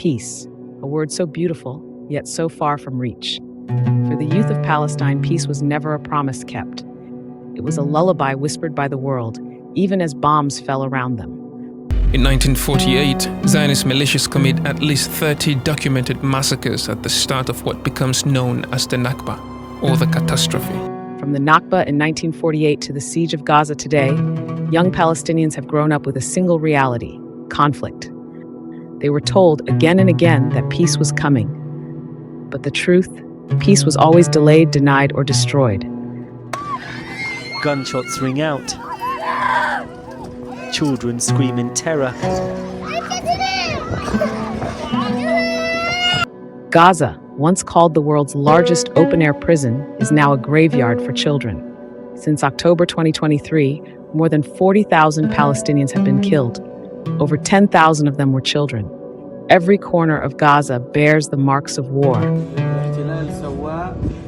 Peace, a word so beautiful, yet so far from reach. For the youth of Palestine, peace was never a promise kept. It was a lullaby whispered by the world, even as bombs fell around them. In 1948, Zionist militias commit at least 30 documented massacres at the start of what becomes known as the Nakba, or the catastrophe. From the Nakba in 1948 to the siege of Gaza today, young Palestinians have grown up with a single reality: conflict. They were told again and again that peace was coming. But the truth, peace was always delayed, denied, or destroyed. Gunshots ring out. Children scream in terror. Gaza, once called the world's largest open-air prison, is now a graveyard for children. Since October 2023, more than 40,000 Palestinians have been killed. Over 10,000 of them were children. Every corner of Gaza bears the marks of war.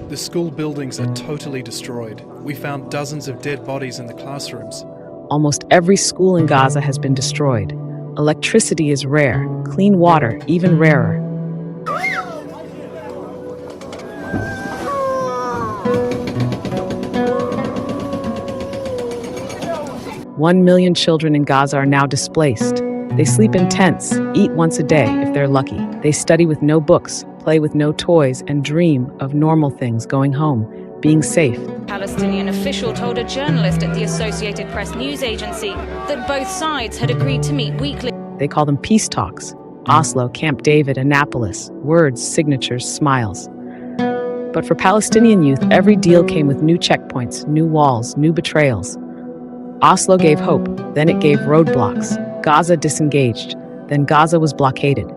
The school buildings are totally destroyed. We found dozens of dead bodies in the classrooms. Almost every school in Gaza has been destroyed. Electricity is rare, clean water even rarer. One million children in Gaza are now displaced. They sleep in tents, eat once a day if they're lucky. They study with no books, play with no toys, and dream of normal things: going home, being safe. Palestinian official told a journalist at the Associated Press news agency that both sides had agreed to meet weekly. They call them peace talks. Oslo, Camp David, Annapolis. Words, signatures, smiles. But for Palestinian youth, every deal came with new checkpoints, new walls, new betrayals. Oslo gave hope, then it gave roadblocks. Gaza disengaged, then Gaza was blockaded.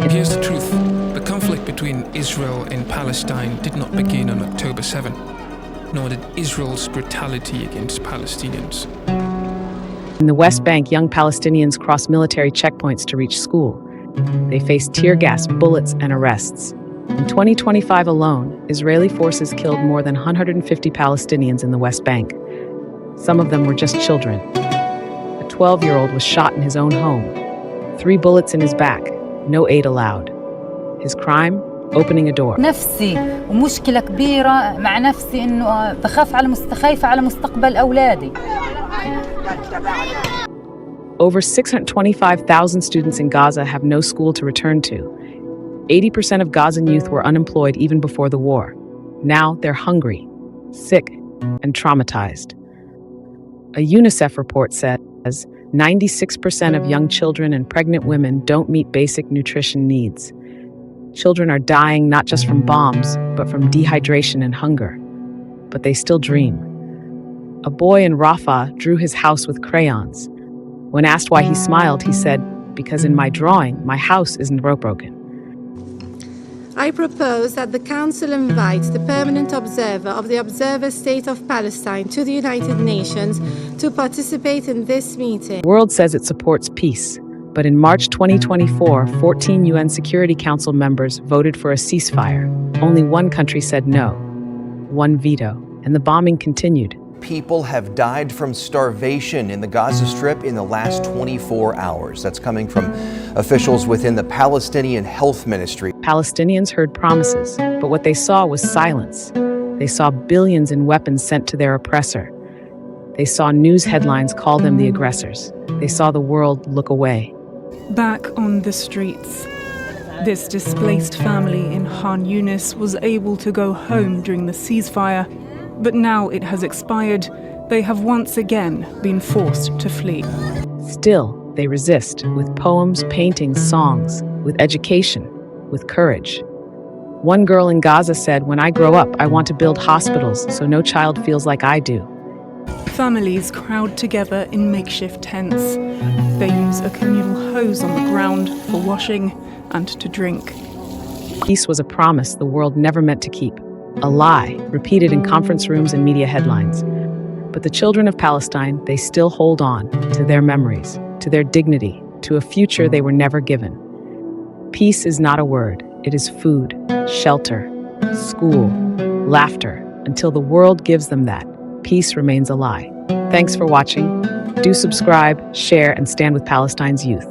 Here's the truth. The conflict between Israel and Palestine did not begin on October 7, nor did Israel's brutality against Palestinians. In the West Bank, young Palestinians crossed military checkpoints to reach school. They faced tear gas, bullets, and arrests. In 2025 alone, Israeli forces killed more than 150 Palestinians in the West Bank. Some of them were just children. A 12-year-old was shot in his own home. 3 bullets in his back, no aid allowed. His crime? Opening a door. نفسي ومشكلة كبيرة مع نفسي إنه خايفة على مستقبل أولادي. Over 625,000 students in Gaza have no school to return to. 80% of Gazan youth were unemployed even before the war. Now they're hungry, sick, and traumatized. A UNICEF report says 96% of young children and pregnant women don't meet basic nutrition needs. Children are dying not just from bombs, but from dehydration and hunger. But they still dream. A boy in Rafah drew his house with crayons. When asked why he smiled, he said, "Because in my drawing, my house isn't broken." I propose that the Council invites the permanent observer of the Observer State of Palestine to the United Nations to participate in this meeting. The world says it supports peace, but in March 2024, 14 UN Security Council members voted for a ceasefire. Only one country said no, one veto, and the bombing continued. People have died from starvation in the Gaza Strip in the last 24 hours. That's coming from officials within the Palestinian Health Ministry. Palestinians heard promises, but what they saw was silence. They saw billions in weapons sent to their oppressor. They saw news headlines call them the aggressors. They saw the world look away. Back on the streets, this displaced family in Khan Yunis was able to go home during the ceasefire, but now it has expired. They have once again been forced to flee. Still, they resist with poems, paintings, songs, with education, with courage. One girl in Gaza said, "When I grow up, I want to build hospitals so no child feels like I do." Families crowd together in makeshift tents. They use a communal hose on the ground for washing and to drink. Peace was a promise the world never meant to keep. A lie, repeated in conference rooms and media headlines. But the children of Palestine, they still hold on to their memories, to their dignity, to a future they were never given. Peace is not a word. It is food, shelter, school, laughter. Until the world gives them that, peace remains a lie. Thanks for watching. Do subscribe, share, and stand with Palestine's youth.